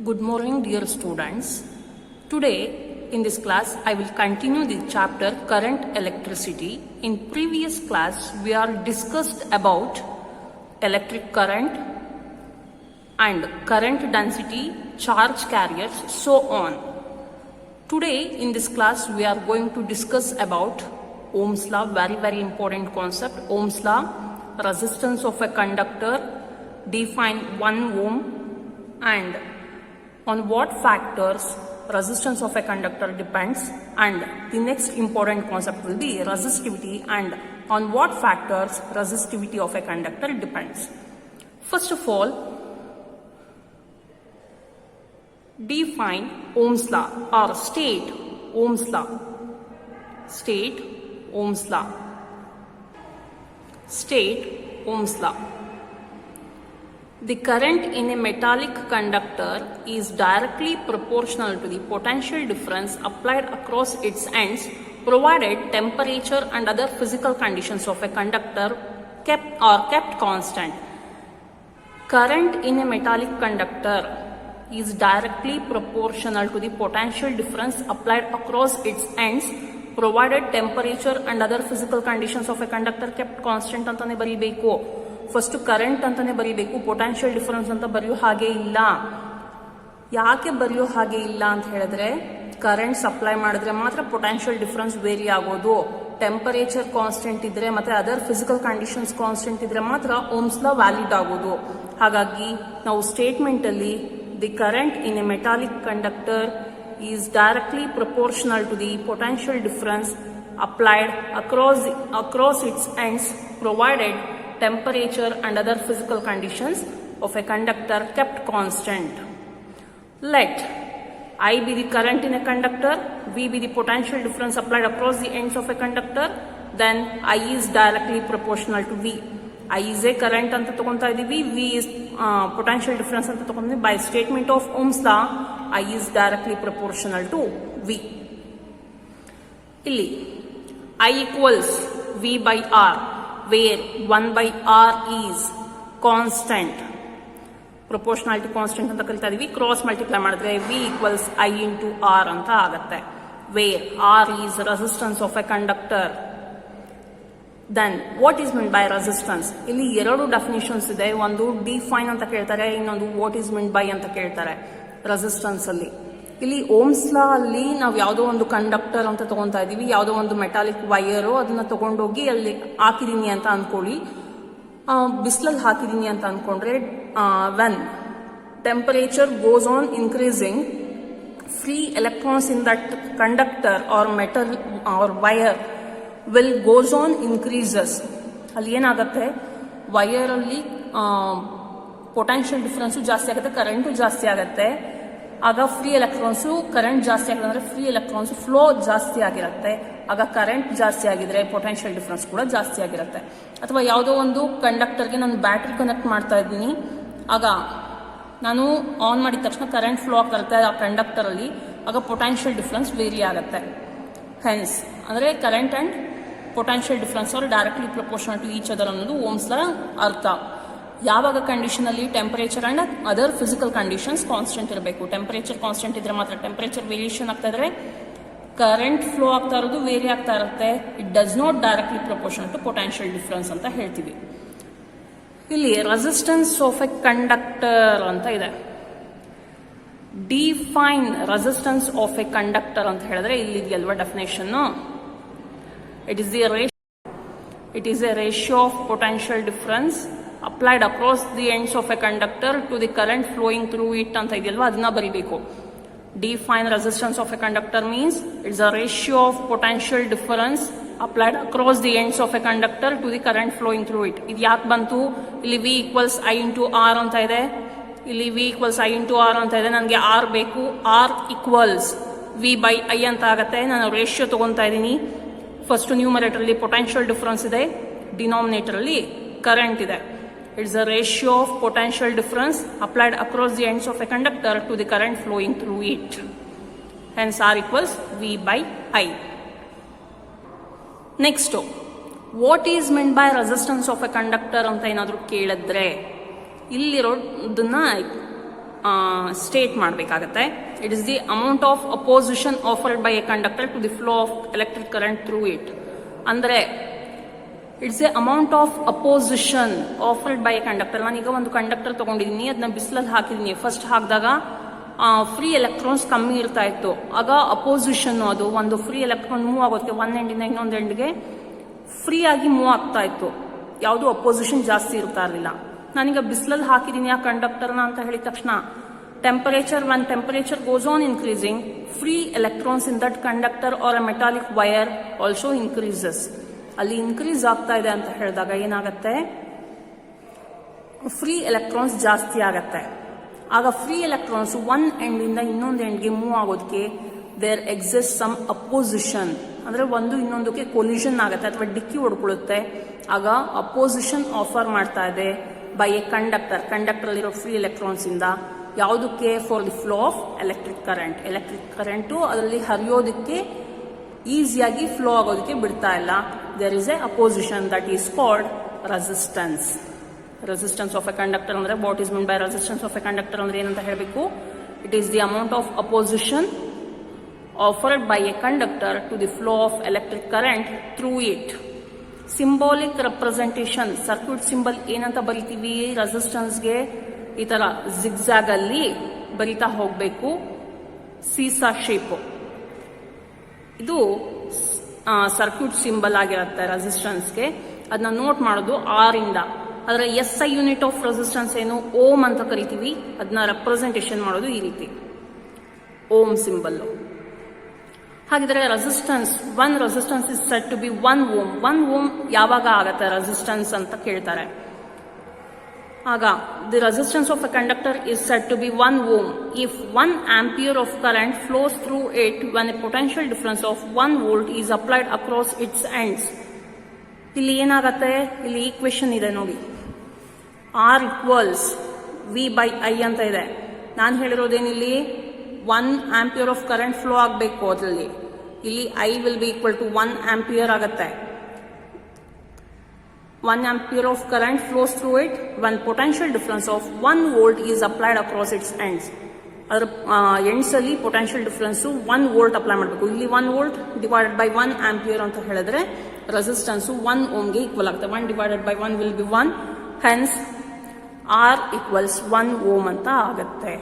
Good morning, dear students. Today in this class I will continue the chapter current electricity. In previous class we are discussed about electric current and current density, charge carriers, so on. Today in this class we are going to discuss about Ohm's law, very important concept. Ohm's law, resistance of a conductor, define 1 ohm, and on what factors resistance of a conductor depends, and the next important concept will be resistivity and on what factors resistivity of a conductor depends. First of all, define Ohm's law or state Ohm's law. State Ohm's law. State Ohm's law. The current in a metallic conductor is directly proportional to the potential difference applied across its ends, provided temperature and other physical conditions of a conductor kept constant. Current in a metallic conductor is directly proportional to the potential difference applied across its ends, provided temperature and other physical conditions of a conductor kept constant ಅಂತಾನೆ ಬರೀಬೇಕು. First current ಅಂತಾನೆ ಬರೀಬೇಕು, potential difference ಅಂತ ಬರೆಯೋ ಹಾಗೆ ಇಲ್ಲ. ಯಾಕೆ ಬರೆಯೋ ಹಾಗೆ ಇಲ್ಲ ಅಂತ ಹೇಳಿದ್ರೆ, ಕರೆಂಟ್ ಸಪ್ಲೈ ಮಾಡಿದ್ರೆ ಮಾತ್ರ ಪೊಟೆನ್ಷಿಯಲ್ ಡಿಫರೆನ್ಸ್ ವೇರಿ ಆಗೋದು. ಟೆಂಪರೇಚರ್ ಕಾನ್ಸ್ಟೆಂಟ್ ಇದ್ರೆ ಮತ್ತೆ ಅದರ್ ಫಿಸಿಕಲ್ ಕಂಡೀಷನ್ಸ್ ಕಾನ್ಸ್ಟೆಂಟ್ ಇದ್ರೆ ಮಾತ್ರ ಓಮ್ಸ್ ಲಾ ವ್ಯಾಲಿಡ್ ಆಗೋದು. ಹಾಗಾಗಿ ನಾವು ಸ್ಟೇಟ್ಮೆಂಟ್ ಅಲ್ಲಿ the current in a metallic conductor is directly proportional to the potential difference applied across its ends, provided temperature and other physical conditions of a conductor kept constant. Let I be the current in a conductor, V be the potential difference applied across the ends of a conductor, then I is directly proportional to V. I is a current anta ತಗೊಂತಾ ಇದೀವಿ, V is potential difference anta ತಗೊಂಡ್ವಿ. By statement of Ohm's law, I is directly proportional to V. ಇಲ್ಲಿ I equals V by R, where 1 by R is constant. Proportionality constant ಅಂತ ಕರಿತಾ ಇದೀವಿ. Cross multiply ಮಾಡಿದ್ರೆ V equals I into R ಅಂತ ಆಗುತ್ತೆ. Where R is resistance of a conductor. Then what is meant by resistance? ಇಲ್ಲಿ ಎರಡು definitions ಇದೆ. ಒಂದು ಡಿಫೈನ್ ಅಂತ ಕೇಳ್ತಾರೆ, ಇನ್ನೊಂದು ವಾಟ್ ಇಸ್ meant by ಅಂತ ಕೇಳ್ತಾರೆ ರೆಸಿಸ್ಟೆನ್ಸ್ ಅಲ್ಲಿ. ಇಲ್ಲಿ ಓಮ್ಸ್ ಲಾ ಅಲ್ಲಿ ನಾವು ಯಾವುದೋ ಒಂದು ಕಂಡಕ್ಟರ್ ಅಂತ ತಗೊಂತಾ ಇದೀವಿ, ಯಾವುದೋ ಒಂದು ಮೆಟಾಲಿಕ್ ವೈಯರು, ಅದನ್ನ ತಗೊಂಡೋಗಿ ಅಲ್ಲಿ ಹಾಕಿದೀನಿ ಅಂತ ಅನ್ಕೊಳ್ಳಿ, ಬಿಸಿಲಲ್ಲಿ ಹಾಕಿದೀನಿ ಅಂತ ಅನ್ಕೊಂಡ್ರೆ, when temperature goes on increasing, free electrons in that conductor or metal or wire will goes on increases. ಅಲ್ಲಿ ಏನಾಗುತ್ತೆ, ವೈಯರ್ ಅಲ್ಲಿ ಪೊಟೆನ್ಷಿಯಲ್ ಡಿಫರೆನ್ಸು ಜಾಸ್ತಿ ಆಗುತ್ತೆ, ಕರೆಂಟು ಜಾಸ್ತಿ ಆಗುತ್ತೆ. ಆಗ ಫ್ರೀ ಎಲೆಕ್ಟ್ರಾನ್ಸು ಕರೆಂಟ್ ಜಾಸ್ತಿ ಆಗಿದೆ ಅಂದ್ರೆ ಫ್ರೀ ಎಲೆಕ್ಟ್ರಾನ್ಸ್ ಫ್ಲೋ ಜಾಸ್ತಿ ಆಗಿರುತ್ತೆ. ಆಗ ಕರೆಂಟ್ ಜಾಸ್ತಿ ಆಗಿದ್ರೆ ಪೊಟೆನ್ಷಿಯಲ್ ಡಿಫರೆನ್ಸ್ ಕೂಡ ಜಾಸ್ತಿ ಆಗಿರುತ್ತೆ. ಅಥವಾ ಯಾವುದೋ ಒಂದು ಕಂಡಕ್ಟರ್ಗೆ ನಾನು ಬ್ಯಾಟ್ರಿ ಕನೆಕ್ಟ್ ಮಾಡ್ತಾ ಇದ್ದೀನಿ, ಆಗ ನಾನು ಆನ್ ಮಾಡಿದ ತಕ್ಷಣ ಕರೆಂಟ್ ಫ್ಲೋ ಆಗ್ತಾ ಇರುತ್ತೆ ಆ ಕಂಡಕ್ಟರ್ ಅಲ್ಲಿ, ಆಗ ಪೊಟೆನ್ಷಿಯಲ್ ಡಿಫರೆನ್ಸ್ ವೇರಿ ಆಗುತ್ತೆ. ಹೆನ್ಸ್ ಅಂದ್ರೆ current and potential difference are directly proportional to each other ಅನ್ನೋದು ಓಮ್ಸ್ ಲಾ ಅರ್ಥ. ಯಾವಾಗ ಕಂಡೀಷನ್ ಅಲ್ಲಿ temperature and other physical conditions constant ಇರಬೇಕು. ಟೆಂಪರೇಚರ್ ಕಾನ್ಸ್ಟೆಂಟ್ ಇದ್ರೆ ಮಾತ್ರ, ಟೆಂಪರೇಚರ್ ವೇರಿಯೇಷನ್ ಆಗ್ತಾ ಇದ್ರೆ ಕರೆಂಟ್ ಫ್ಲೋ ಆಗ್ತಾ ಇರೋದು ವೇರಿ ಆಗ್ತಾ ಇರುತ್ತೆ. It does not directly proportional to potential difference ಅಂತ ಹೇಳ್ತೀವಿ. ಇಲ್ಲಿ ರೆಸಿಸ್ಟೆನ್ಸ್ ಆಫ್ ಎ ಕಂಡಕ್ಟರ್ ಅಂತ ಇದೆ. Define resistance of a conductor ಅಂತ ಹೇಳಿದ್ರೆ ಇಲ್ಲಿ ಇದೆಯಲ್ವಾ definition, it is a ratio of potential difference applied across the ends of a conductor to the current flowing through it ಅಂತ ಇದೆಯಲ್ವಾ, ಅದನ್ನ ಬರೀಬೇಕು. Define resistance of a conductor means it's a ratio of potential difference applied across the ends of a conductor to the current flowing through it. ಇದು ಯಾಕೆ ಬಂತು, ಇಲ್ಲಿ V equals I into R ಅಂತ ಇದೆ, ಇಲ್ಲಿ V equals I into R ಅಂತ ಇದೆ. ನನಗೆ R ಬೇಕು, R equals V by I ಅಂತ ಆಗುತ್ತೆ. ನಾನು ರೇಷಿಯೋ ತಗೊಂತಾ ಇದ್ದೀನಿ. ಫಸ್ಟ್ ನ್ಯೂಮರೇಟರ್ ಅಲ್ಲಿ ಪೊಟೆನ್ಷಿಯಲ್ ಡಿಫರೆನ್ಸ್ ಇದೆ, ಡಿನಾಮಿನೇಟರ್ ಅಲ್ಲಿ ಕರೆಂಟ್ ಇದೆ. It's a ratio of potential difference applied across the ends of a conductor to the current flowing through it. Hence R equals V by I. Next, what is meant by resistance of a conductor ಅಂತ ಏನಾದರೂ ಕೇಳಿದ್ರೆ, ಇಲ್ಲಿರೋದನ್ನ state ಮಾಡಬೇಕಾಗತ್ತೆ. It is the amount of opposition offered by a conductor to the flow of electric current through it. ಅಂದರೆ it's a amount of opposition offered by a conductor. ನಾನೀಗ ಒಂದು conductor ತಗೊಂಡಿದ್ದೀನಿ, ಅದನ್ನ ಬಿಸಿಲಲ್ಲಿ ಹಾಕಿದ್ದೀನಿ. ಫಸ್ಟ್ ಹಾಕಿದಾಗ ಫ್ರೀ ಎಲೆಕ್ಟ್ರಾನ್ಸ್ ಕಮ್ಮಿ ಇರ್ತಾ ಇತ್ತು. ಆಗ ಅಪೋಸಿಷನ್ ಅದು ಒಂದು ಫ್ರೀ ಎಲೆಕ್ಟ್ರಾನ್ ಮೂವ್ ಆಗೋದಕ್ಕೆ ಒಂದು ಎಂಡಿಂದ ಇನ್ನೊಂದು ಎಂಡ್ಗೆ ಫ್ರೀ ಆಗಿ ಮೂವ್ ಆಗ್ತಾ ಇತ್ತು. ಯಾವುದು ಅಪೋಸಿಷನ್ ಜಾಸ್ತಿ ಇರ್ತಾ ಇರಲಿಲ್ಲ. ನಾನೀಗ ಬಿಸಿಲಲ್ಲಿ ಹಾಕಿದ್ದೀನಿ ಆ ಕಂಡಕ್ಟರ್ನ ಅಂತ ಹೇಳಿದ ತಕ್ಷಣ when temperature goes on increasing, free electrons in that conductor or a metallic wire also increases. ಅಲ್ಲಿ ಇನ್ಕ್ರೀಸ್ ಆಗ್ತಾ ಇದೆ ಅಂತ ಹೇಳಿದಾಗ ಏನಾಗತ್ತೆ, ಫ್ರೀ ಎಲೆಕ್ಟ್ರಾನ್ಸ್ ಜಾಸ್ತಿ ಆಗತ್ತೆ. ಆಗ ಫ್ರೀ ಎಲೆಕ್ಟ್ರಾನ್ಸ್ ಒನ್ ಎಂಡ್ ಇಂದ ಇನ್ನೊಂದು ಎಂಡ್ಗೆ ಮೂವ್ ಆಗೋದಕ್ಕೆ ದೇರ್ ಎಕ್ಸಿಸ್ಟ್ ಸಮ್ ಅಪೋಸಿಷನ್. ಅಂದ್ರೆ ಒಂದು ಇನ್ನೊಂದಕ್ಕೆ ಕೊಲಿಷನ್ ಆಗುತ್ತೆ ಅಥವಾ ಡಿಕ್ಕಿ ಹೊಡ್ಕೊಳ್ಳುತ್ತೆ. ಆಗ ಅಪೋಸಿಷನ್ ಆಫರ್ ಮಾಡ್ತಾ ಇದೆ ಬೈ ಎ ಕಂಡಕ್ಟರ್ ಅಲ್ಲಿರೋ ಫ್ರೀ ಎಲೆಕ್ಟ್ರಾನ್ಸ್ ಇಂದ. ಯಾವುದಕ್ಕೆ? For the flow of electric current ಅದರಲ್ಲಿ ಹರಿಯೋದಕ್ಕೆ ಈಸಿಯಾಗಿ ಫ್ಲೋ ಆಗೋದಕ್ಕೆ ಬಿಡ್ತಾ ಇಲ್ಲ. There is a opposition that is called resistance. Resistance of a conductor ಅಂದ್ರೆ what is mean by resistance of a conductor ಅಂದ್ರೆ ಏನಂತ ಹೇಳಬೇಕು? It is the amount of opposition offered by a conductor to the flow of electric current through it. Symbolic representation, circuit symbol ಏನಂತ ಬರಿತೀವಿ ರೆಸಿಸ್ಟೆನ್ಸ್ಗೆ? ಈ ತರ zigzag ಅಲ್ಲಿ ಬರಿತಾ ಹೋಗ್ಬೇಕು, ಸೀಸಾ ಶೇಪ್. ಇದು ಸರ್ಕ್ಯೂಟ್ ಸಿಂಬಲ್ ಆಗಿರುತ್ತೆ ರೆಸಿಸ್ಟೆನ್ಸ್ಗೆ. ಅದನ್ನ ನೋಟ್ ಮಾಡೋದು ಆರ್ ಇಂದ. ಅದರ SI ಯೂನಿಟ್ ಆಫ್ ರೆಸಿಸ್ಟೆನ್ಸ್ ಏನು? ಓಮ್ ಅಂತ ಕರಿತೀವಿ. ಅದನ್ನ ರೆಪ್ರೆಸೆಂಟೇಷನ್ ಮಾಡೋದು ಈ ರೀತಿ, ಓಮ್ ಸಿಂಬಲ್. ಹಾಗಿದ್ರೆ resistance is said to be 1 ohm. 1 ohm ಯಾವಾಗ ಆಗತ್ತೆ ರೆಸಿಸ್ಟೆನ್ಸ್ ಅಂತ ಕೇಳ್ತಾರೆ. ಆಗ the resistance of a conductor is said to be 1 ohm if 1 ampere of current flows through it when A potential difference of 1 volt is applied across it's ends. ಇಲ್ಲಿ ಏನಾಗತ್ತೆ, ಇಲ್ಲಿ equation ಇದೆ ನೋಡಿ, R ಈಕ್ವಲ್ಸ್ V/I ಅಂತ ಇದೆ. ನಾನು ಹೇಳಿರೋದೇನಿಲ್ಲಿ 1 ampere of current flow ಆಗಬೇಕು ಅದರಲ್ಲಿ. ಇಲ್ಲಿ I will be equal to 1 ampere ಆಗತ್ತೆ. 1 ampere of current flows through it when potential difference of 1 volt is applied across its ends. ಅದರ ಎಂಡ್ಸ್ ಅಲ್ಲಿ ಪೊಟೆನ್ಷಿಯಲ್ ಡಿಫರೆನ್ಸ್ 1 ವೋಲ್ಟ್ ಅಪ್ಲೈ ಮಾಡಬೇಕು. ಇಲ್ಲಿ 1 volt divided by 1 ampere ಅಂತ ಹೇಳಿದ್ರೆ resistance 1 ಓಮ್ಗೆ equal ಆಗುತ್ತೆ. 1 divided by 1 will be 1. Hence R equals 1 ohm ಅಂತ ಆಗುತ್ತೆ.